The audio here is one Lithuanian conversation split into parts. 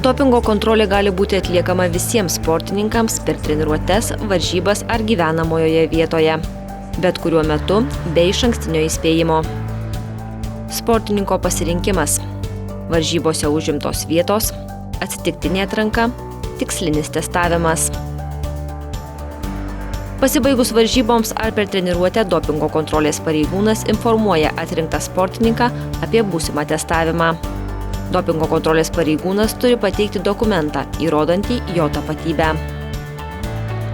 Dopingo kontrolė gali būti atliekama visiems sportininkams per treniruotes, varžybas ar gyvenamojoje vietoje, bet kuriuo metu be išankstinio įspėjimo. Sportininko pasirinkimas: varžybose užimtos vietos, atsitiktinė atranka, tikslinis testavimas. Pasibaigus varžyboms ar per treniruotę dopingo kontrolės pareigūnas informuoja atrinktą sportininką apie būsimą testavimą. Dopingo kontrolės pareigūnas turi pateikti dokumentą, įrodantį jo tapatybę.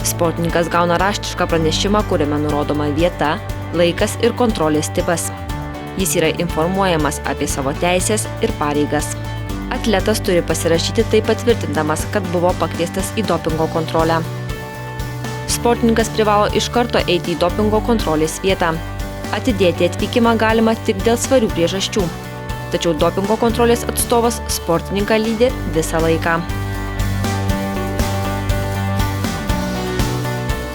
Sportininkas gauna raštišką pranešimą, kuriame nurodoma vieta, laikas ir kontrolės tipas. Jis yra informuojamas apie savo teisės ir pareigas. Atletas turi pasirašyti tai patvirtindamas, kad buvo pakviestas į dopingo kontrolę. Sportininkas privalo iš karto eiti į dopingo kontrolės vietą. Atidėti atvykimą galima tik dėl svarių priežasčių. Tačiau dopingo kontrolės atstovas sportininką lydi visą laiką.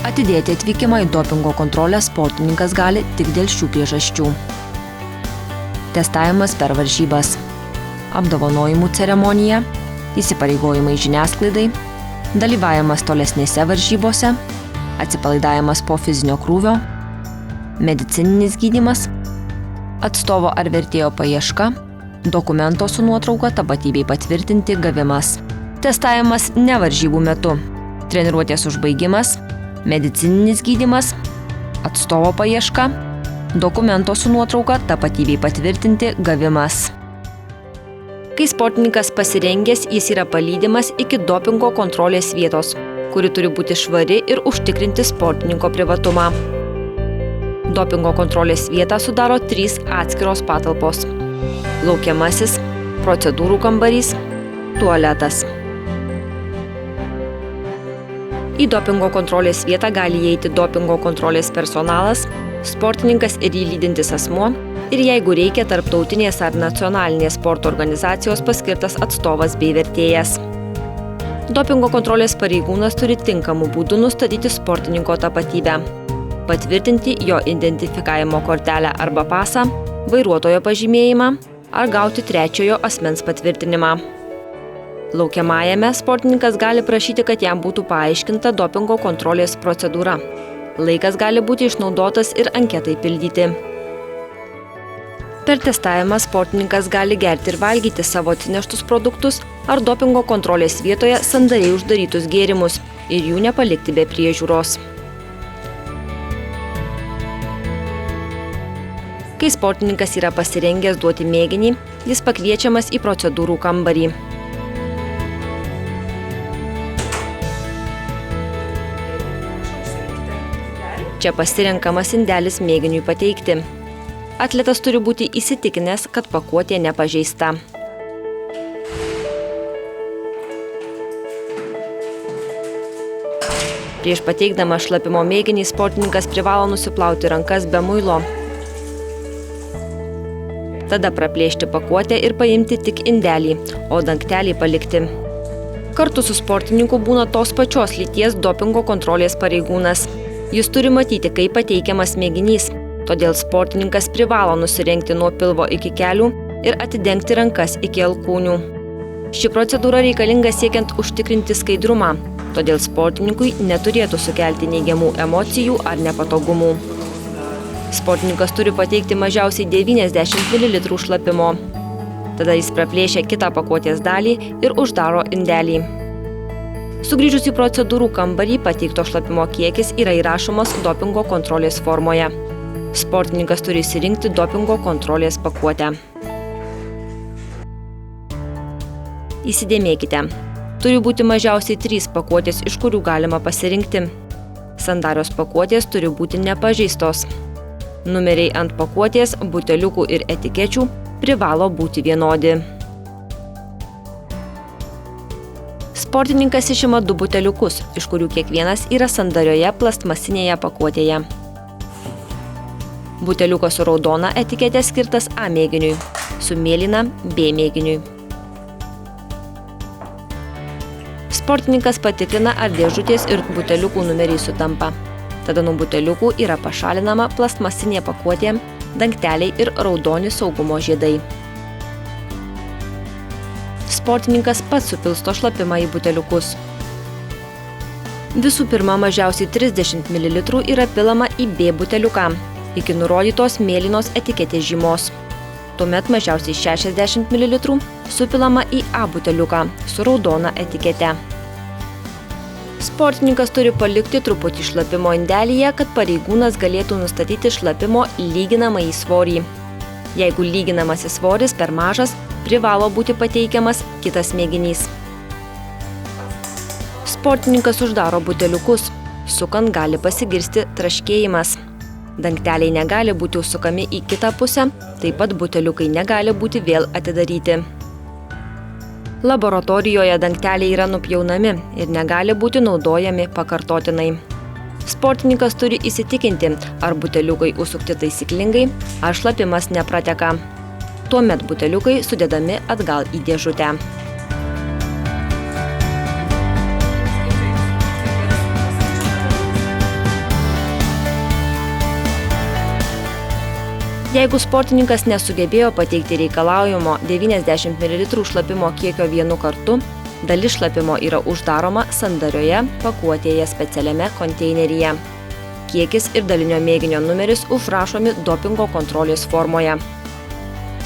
Atidėti atvykimą į dopingo kontrolę sportininkas gali tik dėl šių priežasčių. Testavimas per varžybas. Apdovanojimų ceremonija, įsipareigojimai žiniasklaidai, dalyvavimas tolesnėse varžybose, atsipalaidavimas po fizinio krūvio, medicininis gydymas, atstovo ar vertėjo paieška, dokumento su nuotrauka tapatybei patvirtinti gavimas. Testavimas ne varžybų metu, treniruotės užbaigimas, medicininis gydymas, atstovo paieška, dokumento su nuotrauka tapatybei patvirtinti gavimas. Kai sportininkas pasirengęs, jis yra palydimas iki dopingo kontrolės vietos, kuri turi būti švari ir užtikrinti sportininko privatumą. Dopingo kontrolės vietą sudaro 3 atskiros patalpos: laukiamasis, procedūrų kambarys, tualetas. Į dopingo kontrolės vietą gali įeiti dopingo kontrolės personalas, sportininkas ir jį lydintis asmuo ir jeigu reikia tarptautinės ar nacionalinės sporto organizacijos paskirtas atstovas bei vertėjas. Dopingo kontrolės pareigūnas turi tinkamų būdų nustatyti sportininko tapatybę, patvirtinti jo identifikavimo kortelę arba pasą, vairuotojo pažymėjimą ar gauti trečiojo asmens patvirtinimą. Laukiamajame sportininkas gali prašyti, kad jam būtų paaiškinta dopingo kontrolės procedūra. Laikas gali būti išnaudotas ir anketai pildyti. Per testavimą sportininkas gali gerti ir valgyti savo atsineštus produktus ar dopingo kontrolės vietoje sandariai uždarytus gėrimus ir jų nepalikti be priežiūros. Kai sportininkas yra pasirengęs duoti mėginį, jis pakviečiamas į procedūrų kambarį. Čia pasirenkamas indelis mėginiui pateikti. Atletas turi būti įsitikinęs, kad pakuotė nepažeista. Prieš pateikdamas šlapimo mėginį sportininkas privalo nusiplauti rankas be muilo. Tada praplėšti pakuotę ir paimti tik indelį, o dangtelį palikti. Kartu su sportininku būna tos pačios lyties dopingo kontrolės pareigūnas. Jis turi matyti, kaip pateikiamas mėginys, todėl sportininkas privalo nusirengti nuo pilvo iki kelių ir atidengti rankas iki alkūnių. Ši procedūra reikalinga siekiant užtikrinti skaidrumą, todėl sportininkui neturėtų sukelti neigiamų emocijų ar nepatogumų. Sportininkas turi pateikti mažiausiai 90 ml šlapimo. Tada jis praplėšia kitą pakuotės dalį ir uždaro indelį. Sugrįžus į procedūrų kambarį, pateikto šlapimo kiekis yra įrašomas dopingo kontrolės formoje. Sportininkas turi išsirinkti dopingo kontrolės pakuotę. Įsidėmėkite. Turi būti mažiausiai 3 pakuotės, iš kurių galima pasirinkti. Sandarios pakuotės turi būti nepažeistos. Numeriai ant pakuotės, buteliukų ir etikečių privalo būti vienodi. Sportininkas išima 2 buteliukus, iš kurių kiekvienas yra sandarioje plastmasinėje pakuotėje. Buteliukas su raudona etiketė skirtas A mėginiui, su mėlyna B mėginiui. Sportininkas patikrina, ar dėžutės ir buteliukų numeriai sutampa. Tada nuo buteliukų yra pašalinama plastmasinė pakuotė, dangteliai ir raudoni saugumo žiedai. sportininkas pats supilsto šlapimą į buteliukus. Visų pirma, mažiausiai 30 ml yra pilama į B buteliuką, iki nurodytos mėlynos etiketės žymos. Tuomet mažiausiai 60 ml supilama į A buteliuką su raudona etikete. Sportininkas turi palikti truputį šlapimo indelyje, kad pareigūnas galėtų nustatyti šlapimo lyginamąjį svorį. Jeigu lyginamasis svoris per mažas, privalo būti pateikiamas kitas mėginys. Sportininkas uždaro buteliukus. Sukant gali pasigirsti traškėjimas. Dangteliai negali būti užsukami į kitą pusę, taip pat buteliukai negali būti vėl atidaryti. Laboratorijoje dangteliai yra nupjaunami ir negali būti naudojami pakartotinai. Sportininkas turi įsitikinti, ar buteliukai užsukti taisyklingai, ar šlapimas neprateka. Tuomet buteliukai sudedami atgal į dėžutę. Jeigu sportininkas nesugebėjo pateikti reikalaujamo 90 ml šlapimo kiekio vienu kartu, dalis šlapimo yra uždaroma sandarioje pakuotėje specialiame konteineryje. Kiekis ir dalinio mėginio numeris užrašomi dopingo kontrolės formoje.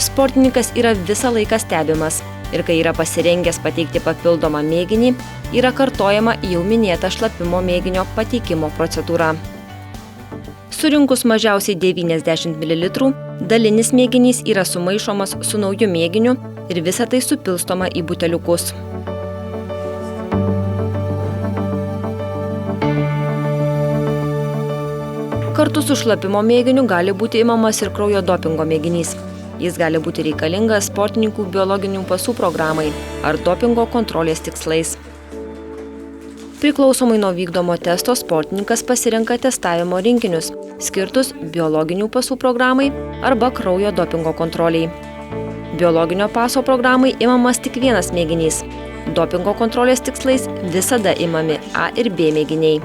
Sportininkas yra visą laiką stebimas ir kai yra pasirengęs pateikti papildomą mėginį, yra kartojama jau minėta šlapimo mėginio pateikimo procedūra. Surinkus mažiausiai 90 ml, dalinis mėginys yra sumaišomas su nauju mėginiu ir visa tai supilstoma į buteliukus. Kartu su šlapimo mėginiu gali būti imamas ir kraujo dopingo mėginys. Jis gali būti reikalingas sportininkų biologinių pasų programai ar dopingo kontrolės tikslais. Priklausomai nuo vykdomo testo sportininkas pasirenka testavimo rinkinius, skirtus biologinių pasų programai arba kraujo dopingo kontroliai. Biologinio paso programai imamas tik vienas mėginys. Dopingo kontrolės tikslais visada imami A ir B mėginiai.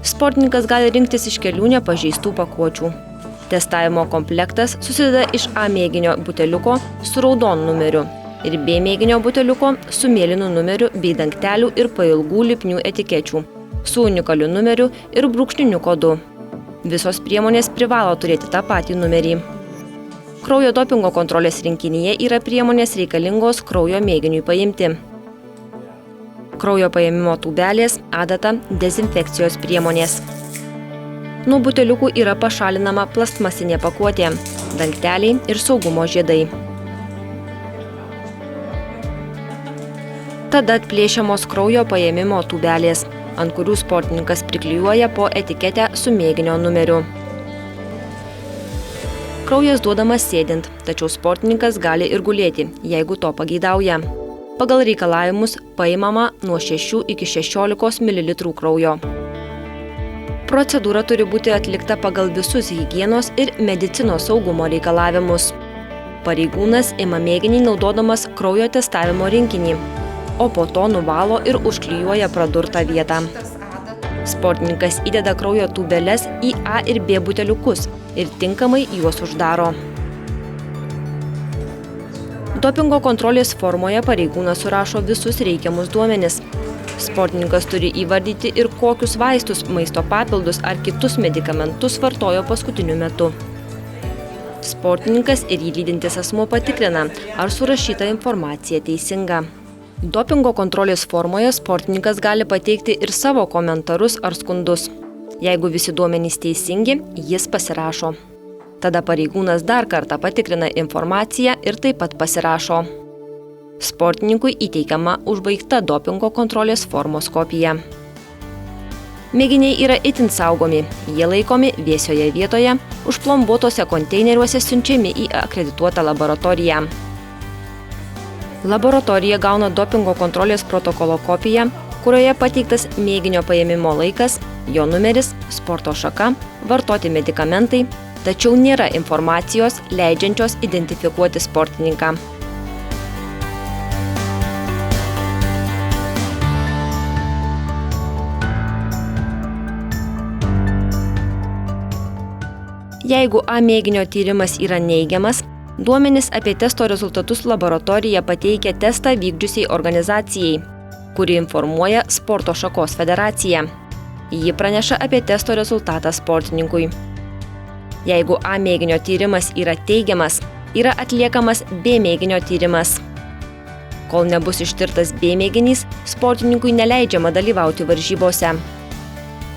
Sportininkas gali rinktis iš kelių nepažeistų pakuočių. Testavimo komplektas susideda iš A mėginio buteliuko su raudonu numeriu ir B mėginio buteliuko su mėlynu numeriu bei dangtelių ir pailgų lipnių etikečių, su unikaliu numeriu ir brūkšniniu kodu. Visos priemonės privalo turėti tą patį numerį. Kraujo dopingo kontrolės rinkinyje yra priemonės reikalingos kraujo mėginiui paimti. Kraujo paėmimo tūbelės, adata, dezinfekcijos priemonės. Nuo buteliukų yra pašalinama plastmasinė pakuotė, dangteliai ir saugumo žiedai. Tada atplėšiamos kraujo paėmimo tūbelės, ant kurių sportininkas priklijuoja po etiketę su mėginio numeriu. Kraujas duodamas sėdint, tačiau sportininkas gali ir gulėti, jeigu to pageidauja. Pagal reikalavimus paimama nuo 6 iki 16 ml kraujo. Procedūra turi būti atlikta pagal visus higienos ir medicinos saugumo reikalavimus. Pareigūnas ima mėginį naudodamas kraujo testavimo rinkinį, o po to nuvalo ir užklijuoja pradurtą vietą. Sportininkas įdeda kraujo tūbeles į A ir B buteliukus ir tinkamai juos uždaro. Dopingo kontrolės formoje pareigūnas surašo visus reikiamus duomenis. Sportininkas turi įvardyti ir kokius vaistus, maisto papildus ar kitus medikamentus vartojo paskutiniu metu. Sportininkas ir jį lydintis asmuo patikrina, ar surašyta informacija teisinga. Dopingo kontrolės formoje sportininkas gali pateikti ir savo komentarus ar skundus. Jeigu visi duomenys teisingi, jis pasirašo. Tada pareigūnas dar kartą patikrina informaciją ir taip pat pasirašo. Sportininkui įteikiama užbaigta dopingo kontrolės formos kopija. Mėginiai yra itin saugomi, jie laikomi vėsioje vietoje, užplombuotose konteineriuose siunčiami į akredituotą laboratoriją. Laboratorija gauna dopingo kontrolės protokolo kopiją, kurioje pateiktas mėginio paėmimo laikas, jo numeris, sporto šaka, vartoti medikamentai, tačiau nėra informacijos leidžiančios identifikuoti sportininką. Jeigu A mėginio tyrimas yra neigiamas, Duomenys apie testo rezultatus laboratorija pateikia testą vykdžiusiai organizacijai, kuri informuoja sporto šakos federaciją. Ji praneša apie testo rezultatą sportininkui. Jeigu A mėginio tyrimas yra teigiamas, yra atliekamas B mėginio tyrimas. Kol nebus ištirtas B mėginys, sportininkui neleidžiama dalyvauti varžybose.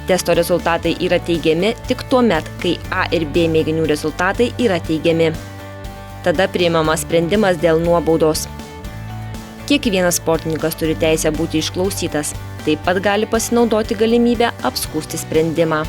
Testo rezultatai yra teigiami tik tuomet, kai A ir B mėginių rezultatai yra teigiami. Tada priimamas sprendimas dėl nuobaudos. Kiekvienas sportininkas turi teisę būti išklausytas, taip pat gali pasinaudoti galimybę apskųsti sprendimą.